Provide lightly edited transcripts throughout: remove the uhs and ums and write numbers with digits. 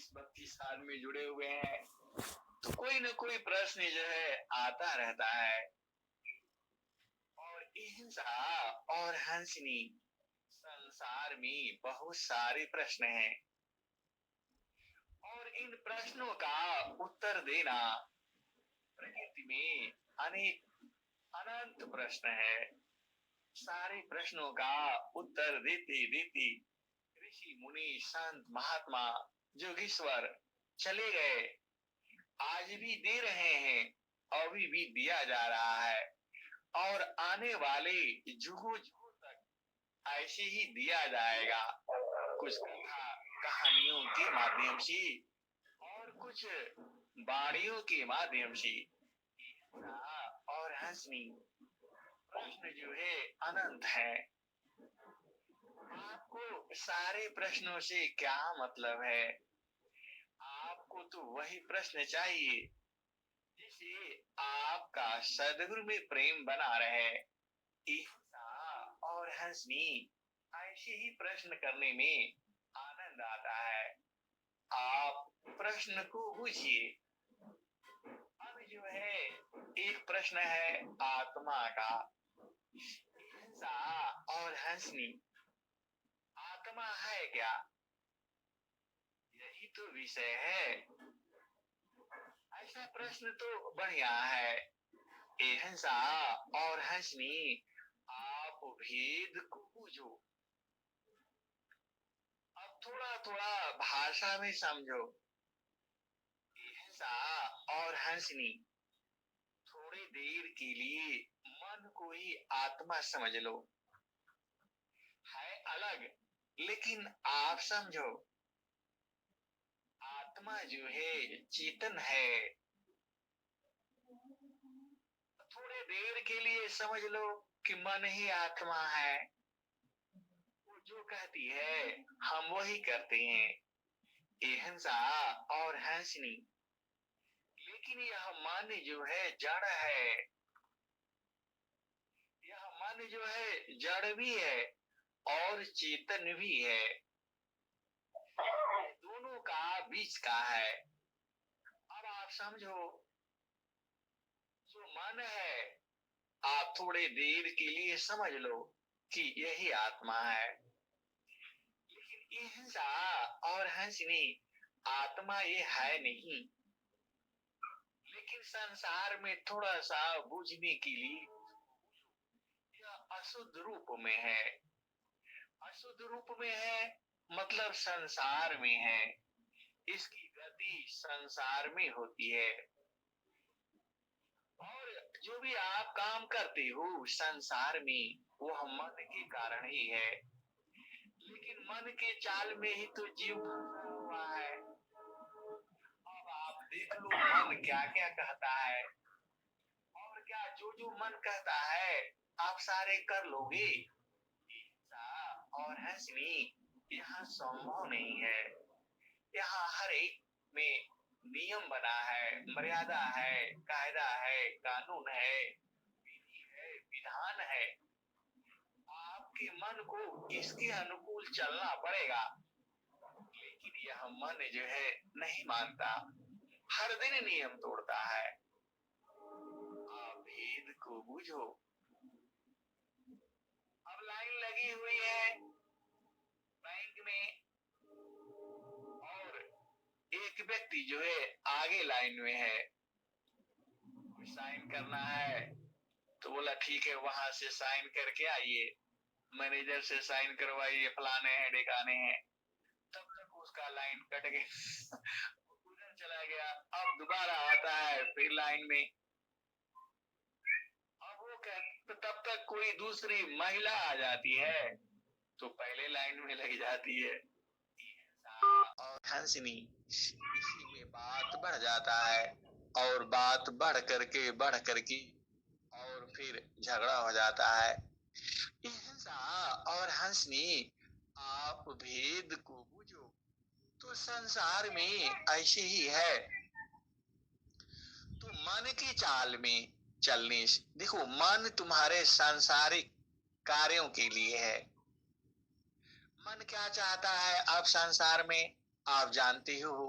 30-32 साल में जुड़े हुए हैं, तो कोई न कोई प्रश्न जो है आता रहता है। और हिंसा और हंसनी, संसार में बहुत सारे प्रश्न हैं और इन प्रश्नों का उत्तर देना प्रकृति में अनेक अनंत प्रश्न है। सारे प्रश्नों का उत्तर देते देते ऋषि मुनि संत महात्मा जोगीश्वर चले गए, आज भी दे रहे हैं, अभी भी दिया जा रहा है और आने वाले युगों युगों तक ऐसे ही दिया जाएगा। कुछ कथा कहानियों के माध्यम से और कुछ वाणियों के माध्यम से। और हंसनी प्रश्न जो है अनंत है। आपको सारे प्रश्नों से क्या मतलब है? आपको तो वही प्रश्न चाहिए जिससे आपका सदगुरु में प्रेम बना रहे। हिंसा और हंसनी, ऐसे ही प्रश्न करने में आनंद आता है। आप प्रश्न को पूछिए। अब जो है एक प्रश्न है आत्मा का। हिंसा और हंसनी, आत्मा है क्या? यही तो विषय है। ऐसा प्रश्न तो बढ़िया है। हिंसा और हंसनी, आप भेद को पूछो। अब थोड़ा थोड़ा भाषा में समझो। हिंसा और हंसनी, थोड़ी देर के लिए मन को ही आत्मा समझ लो। है अलग, लेकिन आप समझो आत्मा जो है चेतन है। थोड़ी देर के लिए समझ लो कि मन ही आत्मा है। वो जो कहती है हम वही करते हैं। हिंसा और हंसनी, लेकिन यह मन जो है जड़ है। यह मन जो है जड़ भी है और चेतन भी है। दोनों का बीच का है। अब आप समझो, जो मन है, आप थोड़ी देर के लिए समझ लो कि यही आत्मा है। लेकिन ये हिंसा और हंसनी, आत्मा ये है नहीं। लेकिन संसार में थोड़ा सा बुझने के लिए यह अशुद्ध रूप में है। अशुद्ध रूप में है मतलब संसार में है। इसकी गति संसार में होती है और जो भी आप काम करते हो संसार में, वो मन के कारण ही है। लेकिन मन के चाल में ही तो जीव फंसा हुआ है। अब आप देख लो मन क्या क्या कहता है और क्या जो जो मन कहता है आप सारे कर लोगे। और हंसनी यहाँ संभव नहीं है। यहाँ हर एक में नियम बना है, मर्यादा है, कायदा है, कानून है, विधि है, विधान है। आपके मन को इसके अनुकूल चलना पड़ेगा। लेकिन यह मन जो है नहीं मानता, हर दिन नियम तोड़ता है। आप भेद को बूझो। अब लाइन लगी हुई है बैंक में और एक व्यक्ति जो है आगे लाइन में है, साइन करना है तो बोला ठीक है वहां से साइन करके आइए, मैनेजर से साइन करवाइए, फलाने हैं ढिकाने हैं। तब तक उसका लाइन कट गया उधर चला गया। अब दोबारा आता है फिर लाइन में। अब वो तो तब तक कोई दूसरी महिला आ जाती है तो पहले लाइन में लग जाती है। और हंसनी, इसी में बात बढ़ जाता है और बात बढ़ करके और फिर झगड़ा हो जाता है। हिंसा और हंसनी, आप भेद को बूझो। तो संसार में ऐसे ही है। तो मन की चाल में चलने से देखो, मन तुम्हारे सांसारिक कार्यों के लिए है। मन क्या चाहता है अब संसार में? आप जानते हो,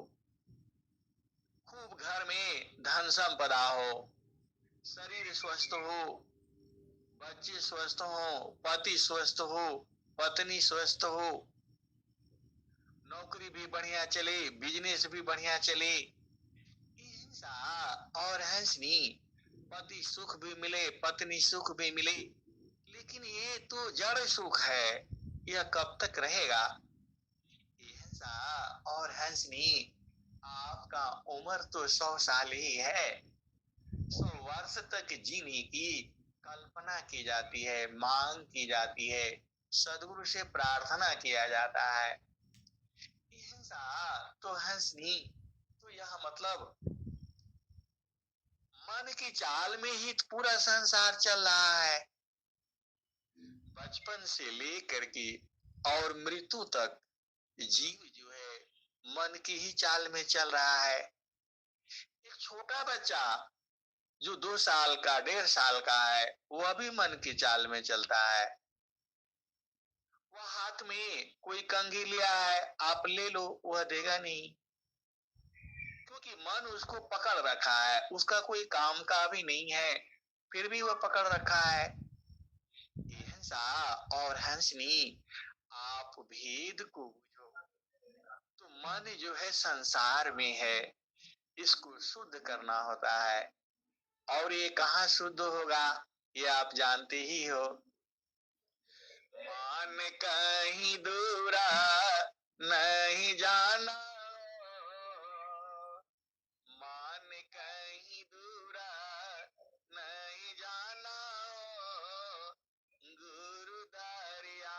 खूब घर में धन संपदा हो, शरीर स्वस्थ हो, बच्चे स्वस्थ हो, पति स्वस्थ हो, पत्नी स्वस्थ हो, नौकरी भी बढ़िया चले, बिजनेस भी बढ़िया चले, हिंसा और हंसनी, पति सुख भी मिले, पत्नी सुख भी मिले, लेकिन ये तो जड़ सुख है, यह कब तक रहेगा? हिंसा और हंसनी, आपका उम्र तो 100 साल ही है, 100 वर्ष तक जीने की कल्पना की जाती है, मांग की जाती है, सदगुरु से प्रार्थना किया जाता है। हिंसा तो हंसनी, तो यह मतलब मन की चाल में ही पूरा संसार चल रहा है, बचपन से लेकर के और मृत्यु तक जीव जो है मन की ही चाल में चल रहा है। एक छोटा बच्चा जो 2 साल का 1.5 साल का है, वह भी मन की चाल में चलता है। वह हाथ में कोई कंघी लिया है, आप ले लो, वह देगा नहीं, क्योंकि मन उसको पकड़ रखा है, उसका कोई काम का भी नहीं है, फिर भी वह पकड़ रखा है। हिंसा और हंसनी, आप भेद को बुझो, तो मन जो है संसार में है, इसको शुद्ध करना होता है, और ये कहाँ शुद्ध होगा, ये आप जानते ही हो। मान कहीं दूरा नहीं जाना, मान कहीं दूरा नहीं जाना, गुरु दरिया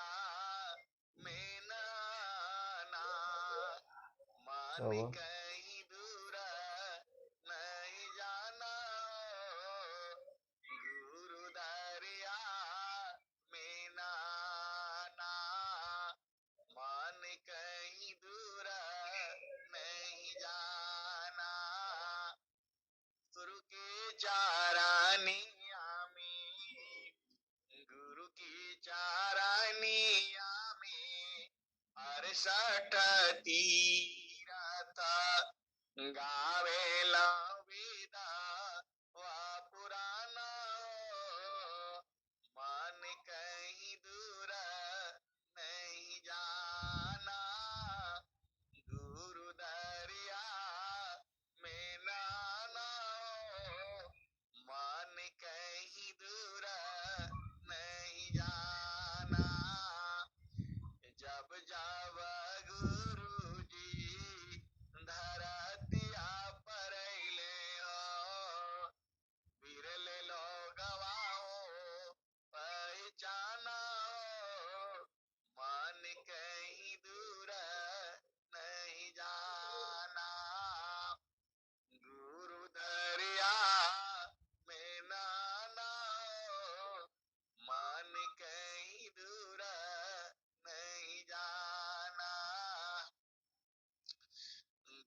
में नाना, मान कहीं दूरा नहीं जाना, गुरु दरिया में नाना, मान कहीं दूरा नहीं जाना, गुरु की चारानिया में, गुरु की चारानिया में 68 तीरथ गावेला वेदा वा पुराना, मन कहीं दूर नहीं जाना, गुरु दरिया में नाना, मन कहीं दूर नहीं जाना, जब जब गुरु जी धरतिया पर अइले हो, बिरले लोगवा हो पहचाना, मन कहीं दूर नहीं जाना, गुरु दरिया में नाना, मन कहीं दूर नहीं जाना,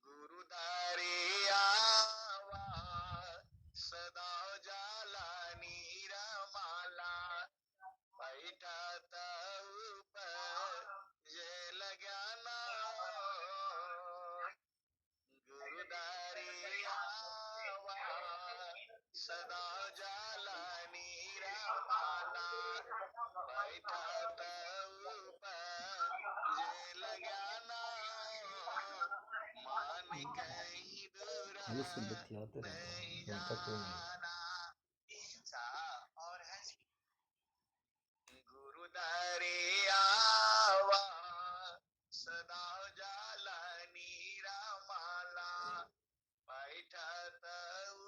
गुरु दरिया सदा जाला नीरमाला, बैठत ऊपर जेल ज्ञाना, गुरु दरिया सदा जाला नीरमाला, बैठत ऊपर जेल ज्ञाना, मान कहीं दूर ये सब बतियाते रहना, नहीं सुनता कोई नहीं। जाना, हिंसा और हंसी, गुरु दरिया सदा जाला नीरमाला, बैठत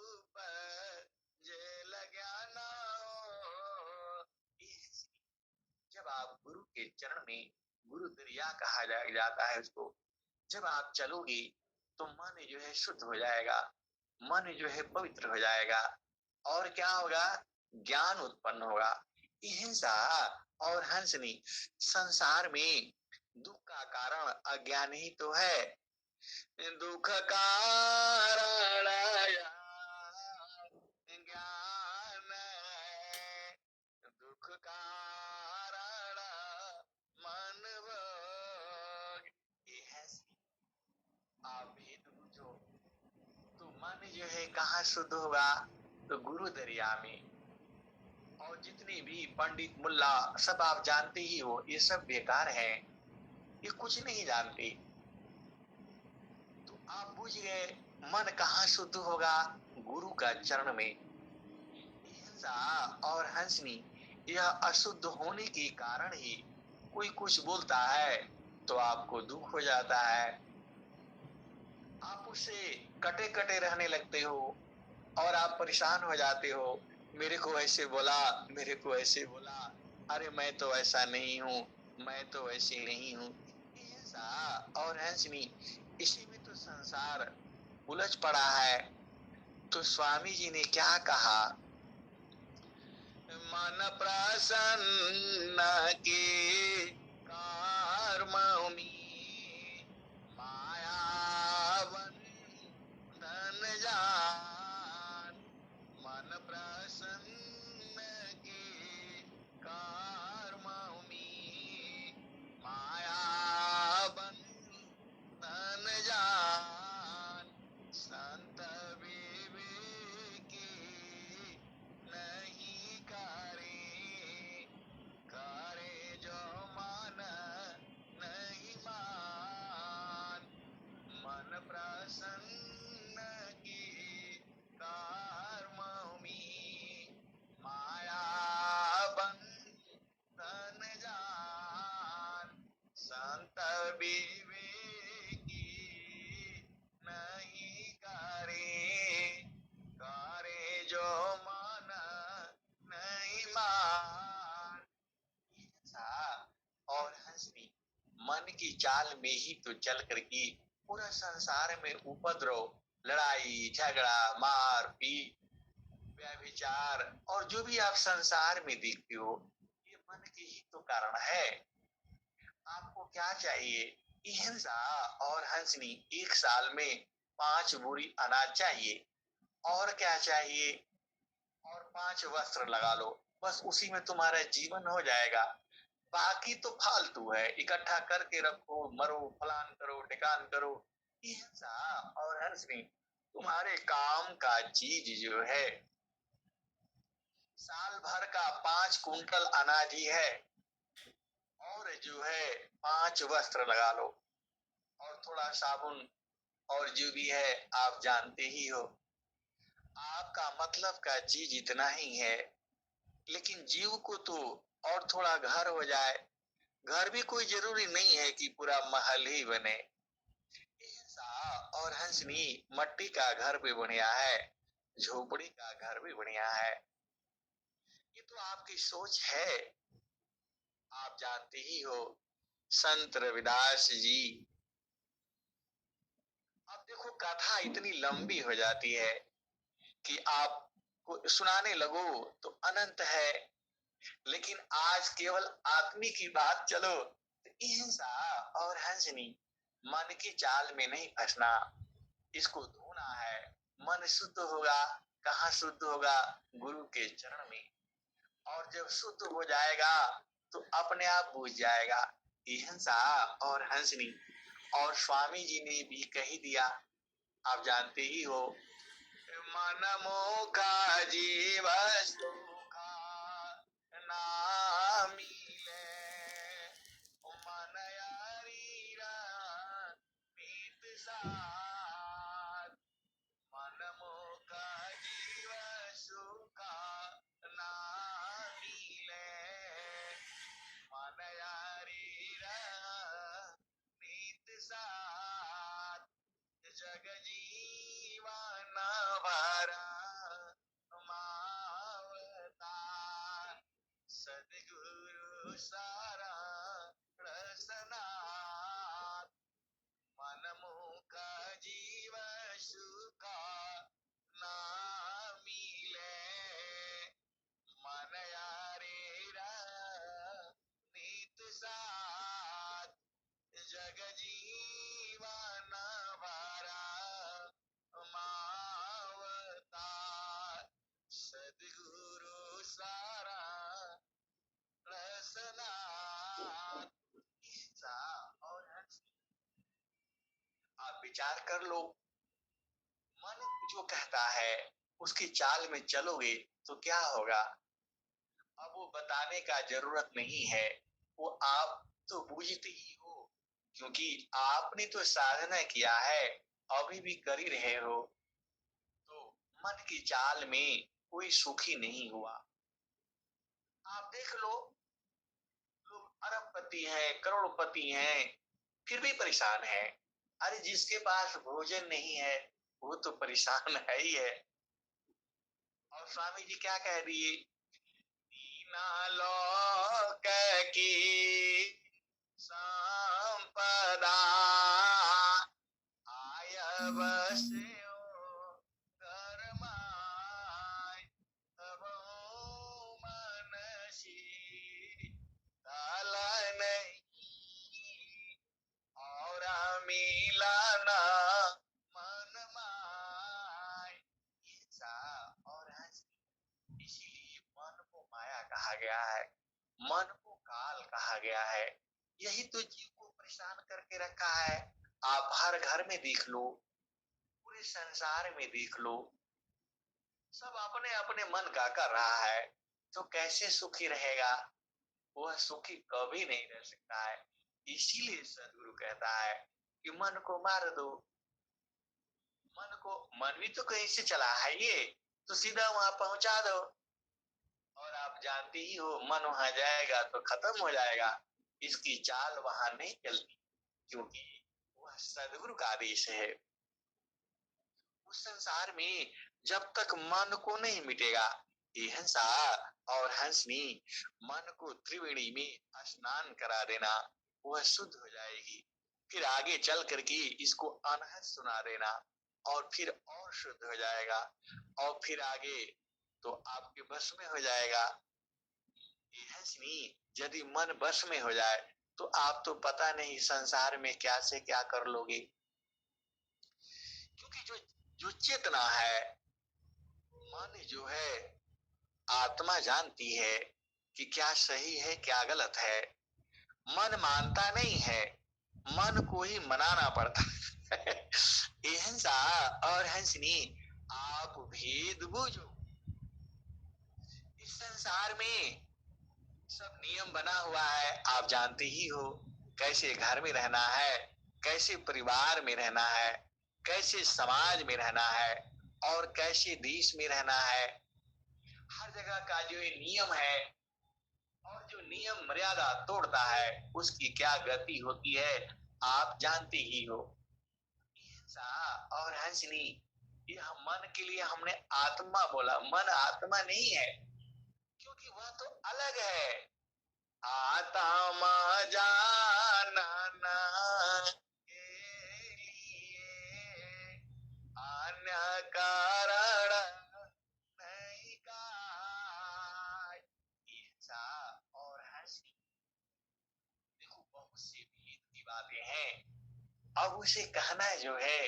ऊपर जेल ज्ञाना, जब आप गुरु के चरण में, गुरु दरिया कहा जाता है उसको, जब आप चलोगे तो मन जो है शुद्ध हो जाएगा, मन जो है पवित्र हो जाएगा, और क्या होगा, ज्ञान उत्पन्न होगा। हिंसा और हंसनी संसार में दुख का कारण अज्ञान ही तो है, दुख कारण ज्ञान है, दुख कारण मन भोग, ये है जो है कहाँ शुद्ध होगा? तो गुरु दरिया में। और जितनी भी पंडित मुल्ला सब आप जानते ही हो, ये सब बेकार है, ये कुछ नहीं जानते। तो आप बुझ गए मन कहाँ शुद्ध होगा? गुरु का चरण में। हिंसा और हंसनी यह अशुद्ध होने के कारण ही कोई कुछ बोलता है तो आपको दुख हो जाता है, आप उससे कटे कटे रहने लगते हो और आप परेशान हो जाते हो। मेरे को ऐसे बोला, मेरे को ऐसे बोला, अरे मैं तो ऐसा नहीं हूँ, मैं तो ऐसी नहीं हूँ। हिंसा और हंसनी, इसी में तो संसार उलझ पड़ा है। तो स्वामी जी ने क्या कहा? मन प्रसन्न के कर्मों में माया बंधन जान। मन प्रसन्न के कर्मों में माया बंधन जान। संत विवेकी नहीं करे, करे जो मन नहीं मान। मन प्रसन्न की कर्मों में माया बंधन जान। संत विवेकी नहीं करे, करे जो मन नहीं मान। और हंसनी मन की चाल में ही तो चल करके पूरा संसार में उपद्रव, लड़ाई झगड़ा, मार पीट, व्यभिचार और जो भी आप संसार में देखते हो, ये मन के ही तो कारण है। आपको क्या चाहिए? हिंसा और हंसनी, एक साल में 5 बोरी अनाज चाहिए। और क्या चाहिए? और 5 वस्त्र लगा लो, बस उसी में तुम्हारा जीवन हो जाएगा। बाकी तो फालतू है, इकट्ठा करके रखो, मरो, फलान करो, ढिकान करो। हिंसा और हंसनी तुम्हारे काम का चीज जो है। साल भर का 5 कुंटल अनाज ही है, और जो है 5 वस्त्र लगा लो, और थोड़ा साबुन, और जो भी है आप जानते ही हो। आपका मतलब का चीज इतना ही है, लेकिन जीव को तो और थोड़ा घर हो जाए। घर भी कोई जरूरी नहीं है कि पूरा महल ही बने। हिंसा और हंसनी मट्टी का घर भी बढ़िया है, झोपड़ी का घर भी बढ़िया है। ये तो आपकी सोच है। आप जानते ही हो संत रविदास जी। अब देखो कथा इतनी लंबी हो जाती है कि आप सुनाने लगो तो अनंत है, लेकिन आज केवल आदमी की बात। चलो, हिंसा और हंसनी मन की चाल में नहीं फंसना, इसको धोना है। मन शुद्ध होगा, कहाँ शुद्ध होगा? गुरु के चरण में। और जब शुद्ध हो जाएगा तो अपने आप बुझ जाएगा। हिंसा और हंसनी, और स्वामी जी ने भी कही दिया, आप जानते ही हो, मन मोका जीव सुखा ना मिले, मन यारी मीत साथ। मन मोका जीव सुखा ना मिले, मन यारी मीत साथ। जग जीवन भरा मावता, सदगुरु सारा रसनाथ। मन मुख जीव सुखा ना मिले, मन यारे नीत साथ। जग जीवन भरा मावता, सदगुरु सारा रसनाथ। और आप विचार कर लो, मन जो कहता है उसकी चाल में चलोगे तो क्या होगा, अब वो बताने का जरूरत नहीं है, वो आप तो बूझते ही हो, क्योंकि आपने तो साधना किया है, अभी भी कर ही रहे हो। तो मन की चाल में कोई सुखी नहीं हुआ। आप देख लो, लोग अरबपति हैं, करोड़पति हैं, फिर भी परेशान है। अरे जिसके पास भोजन नहीं है वो तो परेशान है ही है। और स्वामी जी क्या कह दिए, दीना लोक की संपदा आय बस्यो घर माय, तब मन शीतल नहीं और मिलन मन माय। ऐसा और इसीलिए मन को माया कहा गया है, मन को काल कहा गया है। यही तो जीव को परेशान करके रखा है। आप हर घर में देख लो, पूरे संसार में देख लो, सब अपने अपने मन का कर रहा है, तो कैसे सुखी रहेगा, वह सुखी कभी नहीं रह सकता है। इसीलिए सदगुरु कहता है कि मन को मार दो। मन को, मन भी तो कहीं से चला है, ये तो सीधा वहां पहुंचा दो। और आप जानते ही हो, मन वहां जाएगा तो खत्म हो जाएगा, इसकी चाल वहां नहीं चलती, क्योंकि वह सदगुरु का आदेश है। उस संसार में जब तक मन को नहीं मिटेगा, ये हंसा और हंसनी मन को त्रिवेणी में स्नान करा देना, वह शुद्ध हो जाएगी। फिर आगे चल करके इसको अनहद सुना देना, और फिर और शुद्ध हो जाएगा, और फिर आगे तो आपके बस में हो जाएगा। ये हंसनी, यदि मन बस में हो जाए तो आप तो पता नहीं संसार में क्या से क्या कर लोगे, क्योंकि जो जो चेतना है, मन जो है, आत्मा जानती है कि क्या सही है क्या गलत है। मन मानता नहीं है, मन को ही मनाना पड़ता है। ये हंसा और हंसनी, आप भेद बूझो। इस संसार में सब नियम बना हुआ है, आप जानते ही हो, कैसे घर में रहना है, कैसे परिवार में रहना है, कैसे समाज में रहना है, और कैसे देश में रहना है। हर जगह का जो ये नियम है, और जो नियम मर्यादा तोड़ता है उसकी क्या गति होती है, आप जानते ही हो। हिंसा और हंसनी, यह मन के लिए हमने आत्मा बोला, मन आत्मा नहीं है, क्योंकि वह तो अलग है। आत्मा जानना के लिए अन्य कारण नहीं काय। हिंसा और हंसी, देखो बहुत सी भेद की बातें हैं। अब उसे कहना जो है,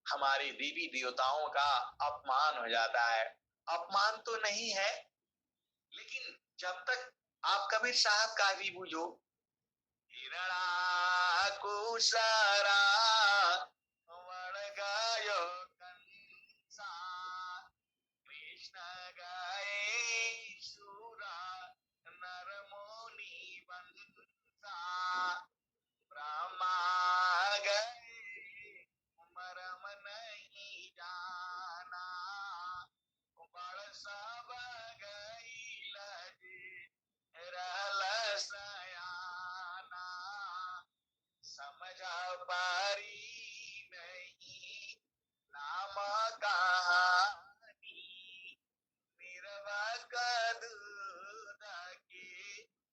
हमारे देवी देवताओं का अपमान हो जाता है। अपमान तो नहीं है, लेकिन जब तक आप कबीर साहब का भी बूझो, हिरणा कुसरा वण गायो कंसा, कृष्ण गाए सुरा नर मुनि बंसा, ब्रह्मा गए मरम नहीं जाना, बड़ सब गई लजे रहल सयाना, समझ पारी नहीं नाम कहानी, निर्वक दूध के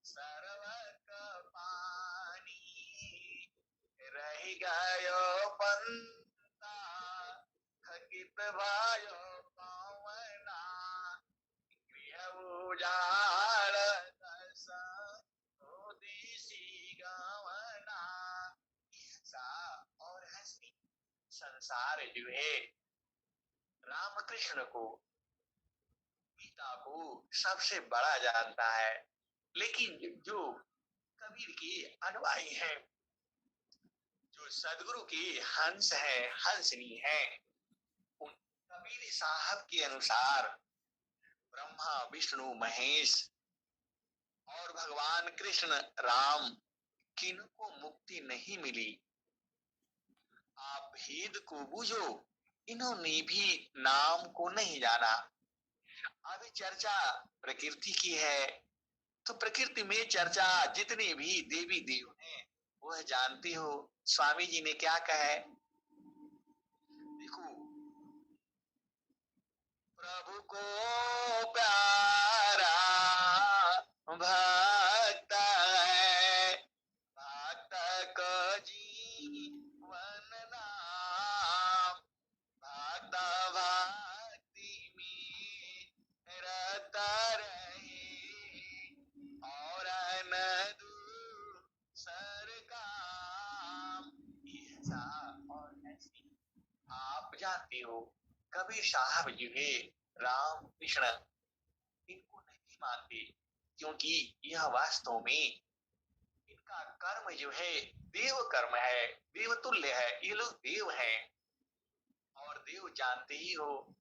सर्वक पानी, रह गयो पंता थकित भयो पवना, गृह उजाड़ दस देसी गवना। हिंसा और हंसी, संसार जो है रामकृष्ण को, गीता को सबसे बड़ा जानता है, लेकिन जो कबीर के अनुयायी हैं, जो सदगुरु के हंस है, हंसनी है, उन कबीर साहब के अनुसार ब्रह्मा विष्णु महेश और भगवान कृष्ण राम किनको मुक्ति नहीं मिली। आप भेद को बूझो, इन्होंने भी नाम को नहीं जाना। अभी चर्चा प्रकृति की है, तो प्रकृति में चर्चा जितने भी देवी देव हैं वह जानते हो। स्वामी जी ने क्या कहा है, देखो, प्रभु को प्यारा भक्त है, भक्त को जीवन नाम, भक्त भक्ति में रत रहे और न दूसर काम। ऐसा और ऐसी आप जानते हो कबीर साहब जो है राम कृष्ण इनको नहीं मानते, क्योंकि यह वास्तव में इनका कर्म जो है देव कर्म है, देव तुल्य है। ये लोग देव हैं और देव जानते ही हो।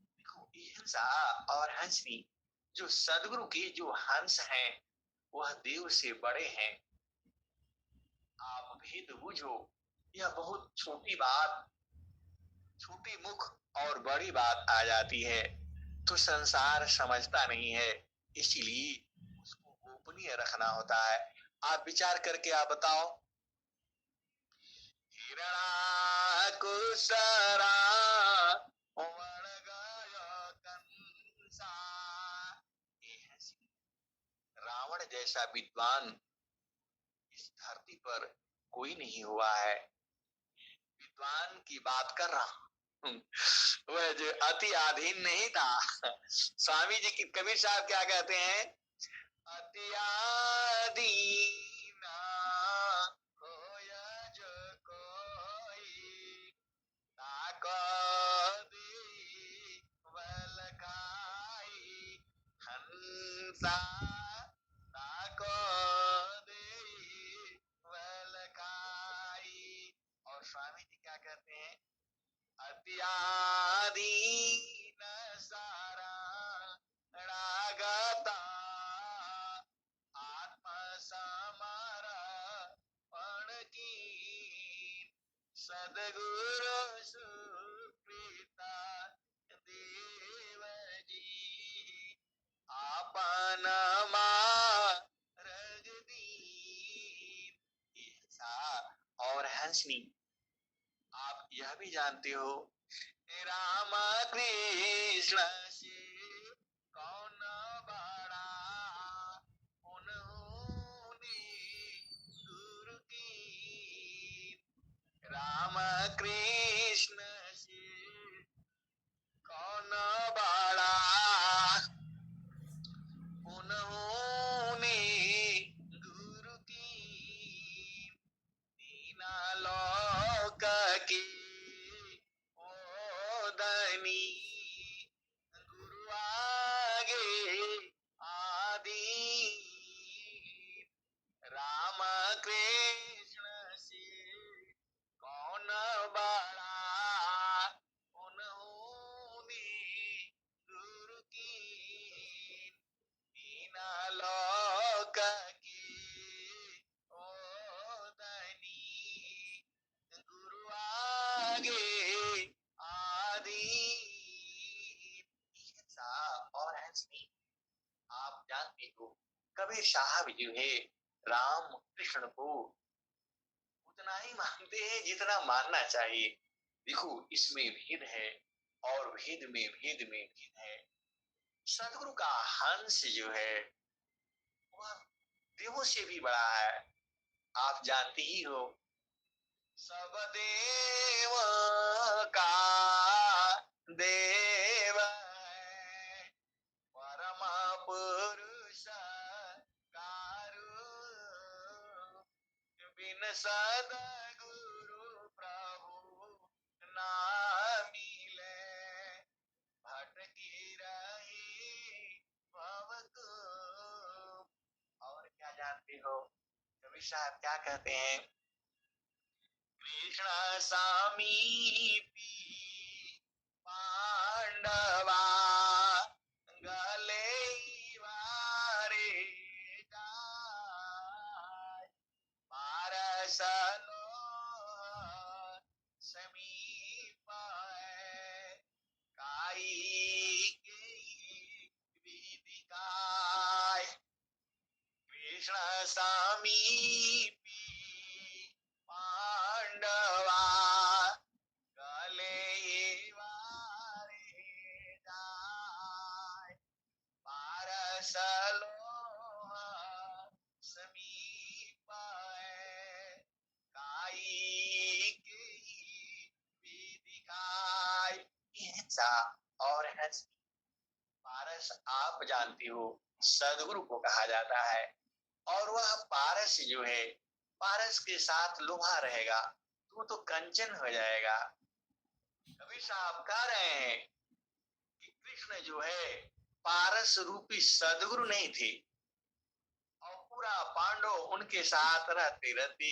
देखो, हिंसा और हंसनी जो सदगुरु के जो हंस हैं वह देव से बड़े हैं। आप भेद बूझो, यह बहुत छोटी बात, छोटी मुख और बड़ी बात आ जाती है तो संसार समझता नहीं है, इसीलिए उसको गोपनीय रखना होता है। आप विचार करके आप बताओ, हिरणाकुशरा वण गयो कंसा, रावण जैसा विद्वान इस धरती पर कोई नहीं हुआ है। विद्वान की बात कर रहा हूं, वह जो अति अधीन नहीं था। स्वामी जी की कबीर साहब क्या कहते हैं, अति अधीन होय जो कोई, ताको देवल खाई हंसा, ताको देवल खाई। और स्वामी जी क्या कहते हैं, अत्याधीन सारा रागता आत्म समर्पण की, सदगुरु सुकृता देव जी आपन मार्ग दीन। और हंसनी आप यह भी जानते हो, राम कृष्ण से कौन बड़ा, उन्होंने गुरु की, राम कृष्ण से कौन बड़ा, उन्होंने गुरु की, तीन लोक की ओदनी, गुरु आगे आदि, राम कृष्ण से कौन बड़ा, उन्होंने गुरु की, तीन लोक की ओदनी, गुरु आगे आदि। और हंसनी आप जानते हो कबीर साहब जो है राम कृष्ण को उतना ही मानते हैं जितना मानना चाहिए। देखो, इसमें भेद है और भेद में भेद है। सदगुरु का हंस जो है वह देवों से भी बड़ा है। आप जानते ही हो, सब देव का देव है, परम पुरुष कारू, बिन सदगुरु प्रभु ना मिले, भटकी रही भव को। और क्या जानते हो कबीर साहब क्या कहते हैं, कृष्ण समीपी पांडवा गले वारे जाय पारसलो समीप है काई के विदिकाय कृष्ण समीपी पांडवा गले वारे जाय पारसलो समीप है काई के विदिकाय हिंसा और हंस पारस आप जानती हो सदगुरु को कहा जाता है और वह पारस जो है पारस के साथ लोहा रहेगा तो तो कंचन हो जाएगा। कबीर साहब कह रहे हैं कि कृष्ण जो है पारस रूपी सदगुरु नहीं थे और पूरा पांडव उनके साथ रहते रहते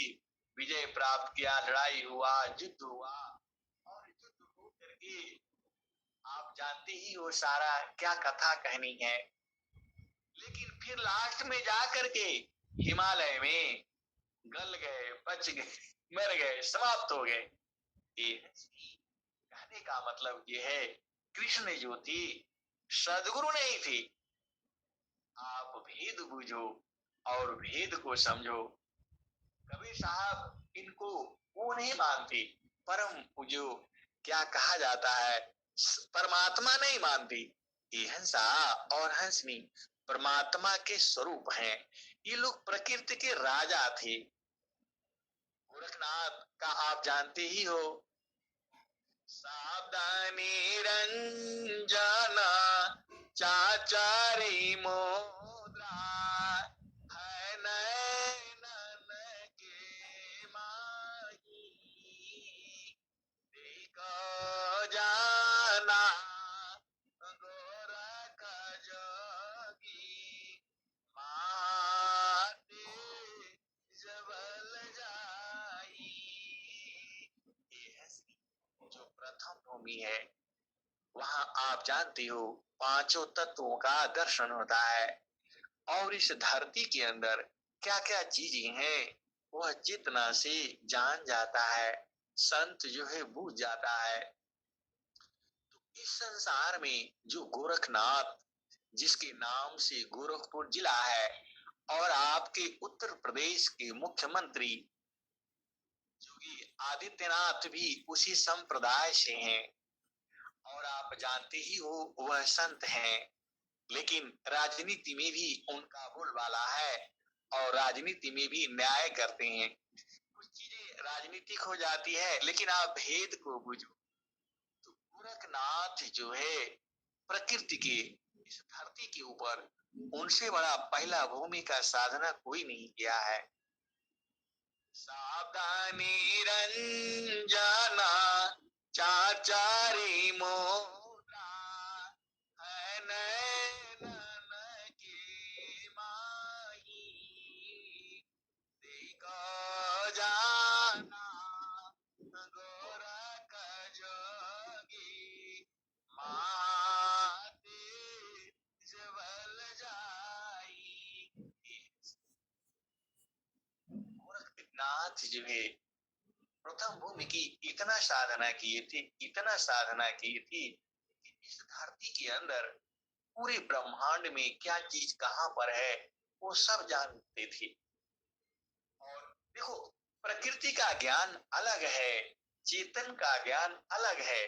विजय प्राप्त किया, लड़ाई हुआ, युद्ध हुआ और युद्ध हो करके आप जानते ही हो सारा क्या कथा कहनी है। लेकिन फिर लास्ट में जा करके हिमालय में गल गए, बच गए, मर गए, समाप्त हो गए। ये कहने का मतलब ये है कृष्ण जो थी सदगुरु नहीं थी। आप भेद बुझो और भेद को समझो। कबीर साहब इनको वो नहीं मानती, परम जो क्या कहा जाता है परमात्मा नहीं मानती। ये हंसा और हंसनी परमात्मा के स्वरूप हैं। ये लोग प्रकृति के राजा थे। गोरखनाथ का आप जानते ही हो, सावधानी रंजना चाचारी मोद्रा है नैनन के माही देखो जाना गोरख जोगी माते जबल जाई। जो प्रथम भूमि है वहां आप जानते हो पांचों तत्वों का दर्शन होता है और इस धरती के अंदर क्या क्या चीजें हैं वह जितना से जान जाता है, संत जो है बूझ जाता है। तो इस संसार में जो गोरखनाथ जिसके नाम से गोरखपुर जिला है और आपके उत्तर प्रदेश के मुख्यमंत्री योगी आदित्यनाथ भी उसी संप्रदाय से हैं और आप जानते ही हो वह संत हैं। लेकिन राजनीति में भी उनका बोलबाला है और राजनीति में भी न्याय करते हैं। कुछ चीजें राजनीतिक हो जाती है लेकिन आप भेद को बुझो। तो गोरखनाथ जो है प्रकृति के इस धरती के ऊपर उनसे बड़ा पहला भूमि का साधना कोई नहीं किया है। सावधानी रंजना चाचारी मोरा है नैनन के माही देखो जाना गोरख जोगी माते जबल जाई। गोरखनाथ जो है प्रथम भूमि की इतना साधना किए थे, इतना साधना की थी कि इस धरती के अंदर पूरे ब्रह्मांड में क्या चीज कहां पर है वो सब जानते थे। और देखो प्रकृति का ज्ञान अलग है, चेतन का ज्ञान अलग है।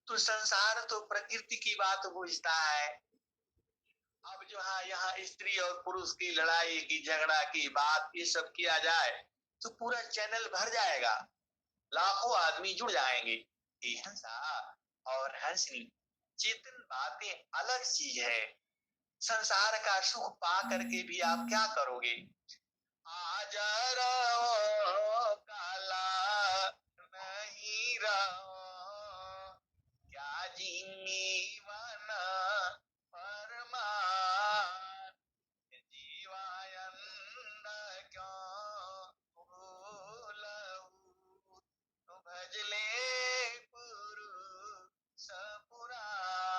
तो संसार तो प्रकृति की बात बुझता है। अब जो यहाँ स्त्री और पुरुष की लड़ाई की झगड़ा की बात ये सब किया जाए तो पूरा चैनल भर जाएगा, लाखों आदमी जुड़ जाएंगे। हंसा और हंसनी चेतन बातें अलग चीज है। संसार का सुख पा करके भी आप क्या करोगे? आज रहो काला नहीं रहो क्या जीवन परमान जीवायन क्यों भूलऊ भजले पुरुष पुराण।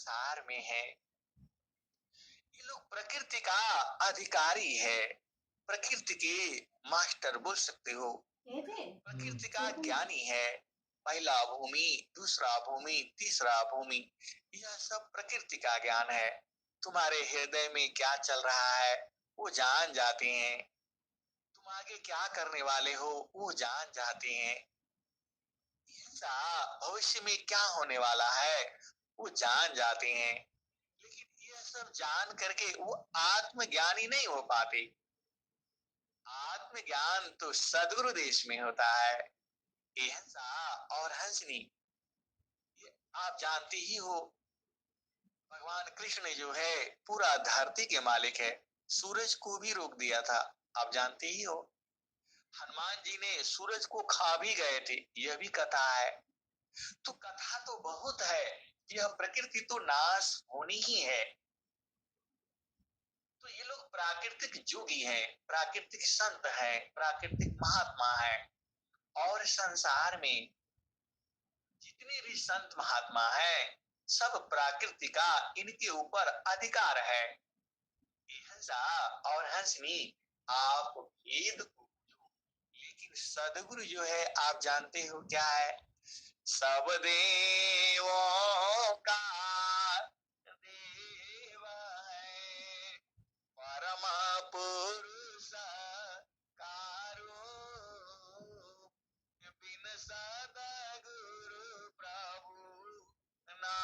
संसार में है। ये लोग प्रकृति का अधिकारी है, प्रकृति के मास्टर बोल सकते हो, प्रकृति का ज्ञानी है। पहला भूमि, दूसरा भूमि, तीसरा भूमि, यह सब प्रकृति का ज्ञान है। तुम्हारे हृदय में क्या चल रहा है वो जान जाते हैं, तुम आगे क्या करने वाले हो वो जान जाते हैं, भविष्य में क्या होने वाला है वो जान जाते हैं। लेकिन यह सब जान करके वो आत्मज्ञानी नहीं हो पाते। आत्मज्ञान तो सद्गुरु देश में होता है। हंसा और हंसनी, ये आप जानते ही हो, भगवान कृष्ण जो है पूरा धरती के मालिक है, सूरज को भी रोक दिया था, आप जानते ही हो। हनुमान जी ने सूरज को खा भी गए थे, यह भी कथा है। तो कथा तो बहुत है, यह प्रकृति तो नाश होनी ही है। तो ये लोग प्राकृतिक जोगी हैं, प्राकृतिक संत हैं, प्राकृतिक महात्मा हैं। और संसार में जितने भी संत महात्मा हैं सब प्रकृति का इनके ऊपर अधिकार है। हंसा और हंसनी, आप भेद को बुझो। लेकिन सदगुरु जो है आप जानते हो क्या है, सब देवों का देव है, परम पुरुष कारो, बिन सदगुरु प्रभु ना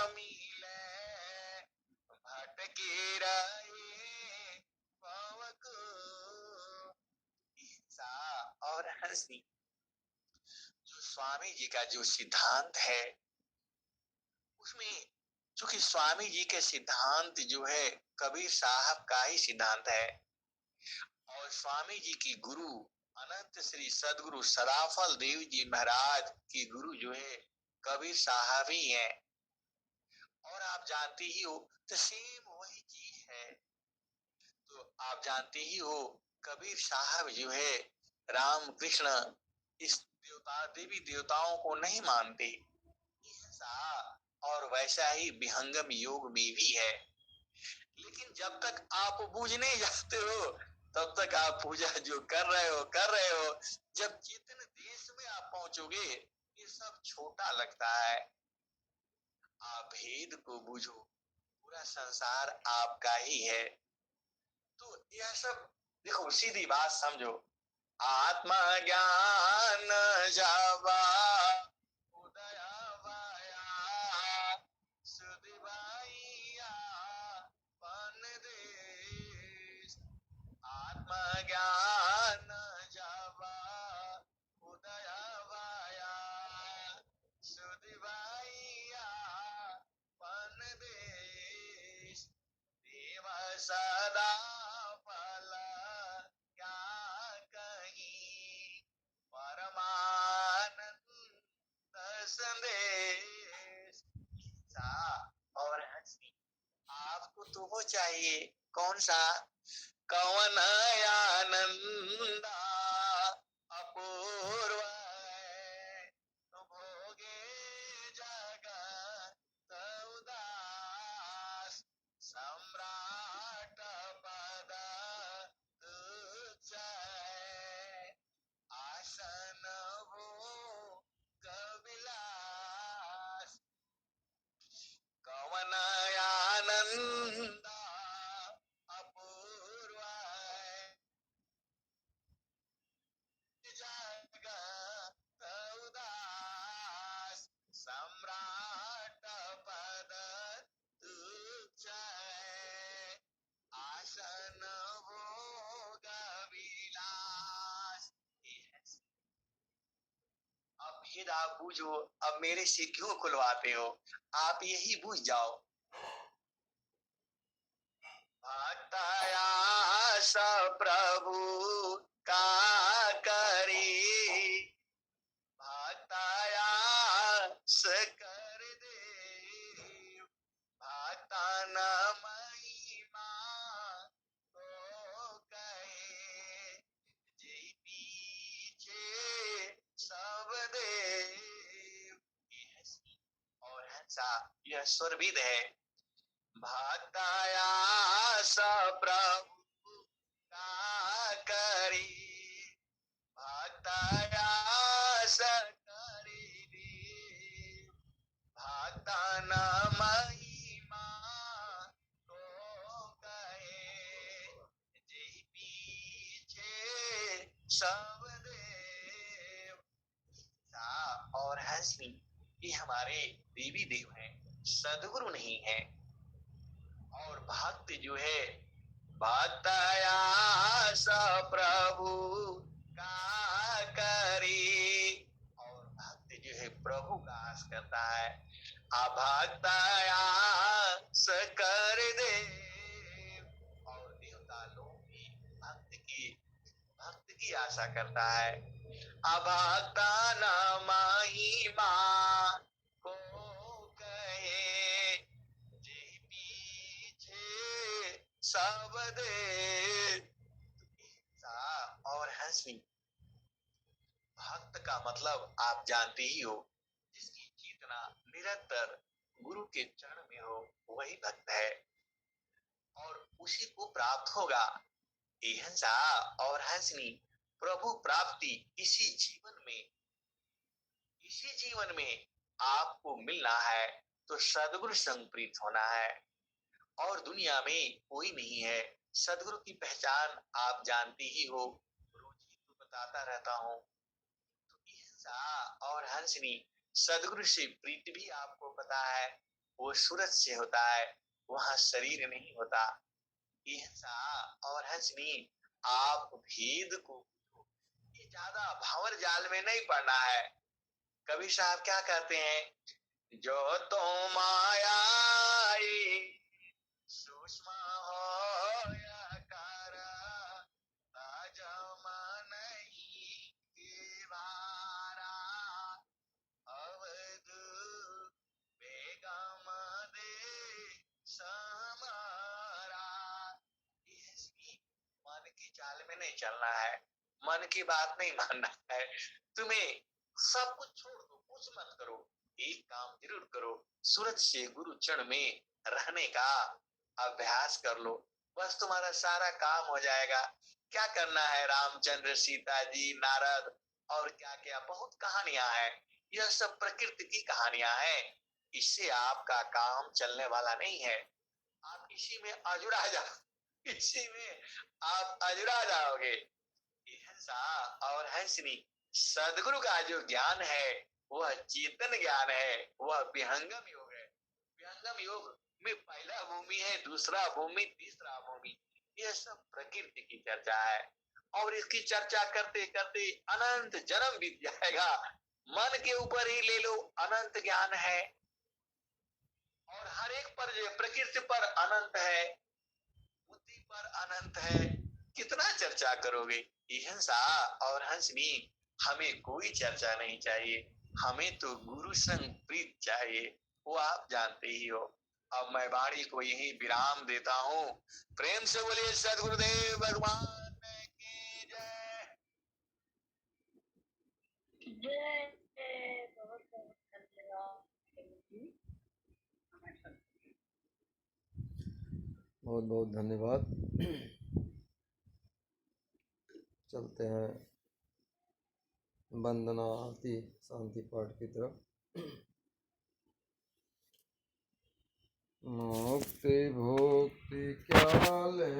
मिले, भटके रहे पव को। और हंसी, जो स्वामी जी का जो सिद्धांत है उसमें, चूंकि स्वामी जी के सिद्धांत जो है कबीर साहब का ही सिद्धांत है, और स्वामी जी की गुरु अनंत श्री सदगुरु सदाफल देव जी महाराज की गुरु जो है कबीर साहब ही है। और आप जानते ही हो तो सेम वही चीज है। तो आप जानते ही हो कबीर साहब जो है राम कृष्ण इस देवता देवी देवताओं को नहीं मानते, और वैसा ही विहंगम योग में भी है। लेकिन जब तक आप बूझने जाते हो तब तक आप पूजा जो कर रहे हो, जब चेतन देश में आप पहुंचोगे ये सब छोटा लगता है। आप भेद को बूझो, पूरा संसार आपका ही है। तो यह सब देखो, सीधी बात समझो, आत्मा ज्ञान जावा उदय वाया सुदिवाइया पन देश, आत्मा ज्ञान जावा उदय वाया सुदिवाइया पन देश, देव सदा फल क्या कहीं, परमानंद संदेश। और हंसी, आपको तो वो चाहिए, कौन सा, कौन आनंद अपूर्व है, भोगे जगत उदास, सम्राट पद तुच्छ है, आसन वो कविलास, कवन आनंद अपूर्व है, जगत उदास, सम्राट पद तुच्छ है, आसन भोग विलास। अब भेद आप बूझो, अब मेरे से क्यों खुलवाते हो, आप यही बूझ जाओ। भक्तयास प्रभु का करी, भक्तयास कर दे, भक्तन महिमा तो कहे, जे पीछे सब देव। और ऐसा यह स्वरविद है। भक्ताया स प्रभु का करी, भक्ताया स करी दी, भक्ता न महिमा को कहे, जी पीछे सब देव। और हंसनी ये हमारे देवी देव हैं, सदगुरु नहीं है। और भक्त जो है भक्ताया स प्रभु का करी, और भक्त जो है प्रभु का आस करता है। अभक्ताया स कर दे, और देवता लोग भी भक्त की आशा करता है। अभक्ता न महिमा को कहे, जे पीछे सब दे। और हंसी भक्त का मतलब आप जानते ही हो, जिसकी चेतना निरंतर गुरु के चरण में हो वही भक्त है, और उसी को प्राप्त होगा। हिंसा और हंसनी प्रभु प्राप्ति इसी जीवन में आपको मिलना है तो सदगुरु संग प्रीत होना है, और दुनिया में कोई नहीं है। सदगुरु की पहचान आप जानते ही हो, रोज ही तो बताता रहता हूँ। तो हिंसा और हंसनी सदगुरु से प्रीति भी आपको पता है, वो सूरज से होता है, वहां शरीर नहीं होता। हिंसा और हंसनी आप भेद को, ये ज्यादा भंवर जाल में नहीं पड़ना है। कबीर साहब क्या कहते हैं, जो तो माया सूक्ष्म हो या कारा, ताजमा नहीं के भारा, अवध बेगम दे समारा। मन की चाल में नहीं चलना है, मन की बात नहीं मानना है। तुम्हें सब कुछ छोड़ दो, कुछ मत करो, एक काम जरूर करो, सूरज से गुरु चरण में रहने का अभ्यास कर लो, बस तुम्हारा सारा काम हो जाएगा। क्या करना है, रामचंद्र, सीता जी, नारद और क्या क्या बहुत कहानियां हैं, यह सब प्रकृति की कहानियां हैं। इससे आपका काम चलने वाला नहीं है। आप इसी में अजुड़ा जाओ, इसी में आप अजुड़ा जाओगे। हिंसा और हंसनी सदगुरु का जो ज्ञान है वह चेतन ज्ञान है, वह विहंगम योग है। विहंगम योग में पहला भूमि है, दूसरा भूमि, तीसरा भूमि, यह सब प्रकृति की चर्चा है, और इसकी चर्चा करते करते अनंत जन्म बीत जाएगा। मन के ऊपर ही ले लो, अनंत ज्ञान है, और हर एक पर जो प्रकृति पर अनंत है, बुद्धि पर अनंत है, कितना चर्चा करोगे। हिंसा और हंसनी हमें कोई चर्चा नहीं चाहिए, हमें तो गुरु संग प्रीत चाहिए, वो आप जानते ही हो। अब मैं वाणी को यही विराम देता हूँ। प्रेम से बोलिए सदगुरुदेव भगवान की जय। बहुत बहुत धन्यवाद, बहुत बहुत धन्यवाद। चलते हैं वंदना आरती शांति पाठ की तरफ। मुक्ति भोक्ति क्या ले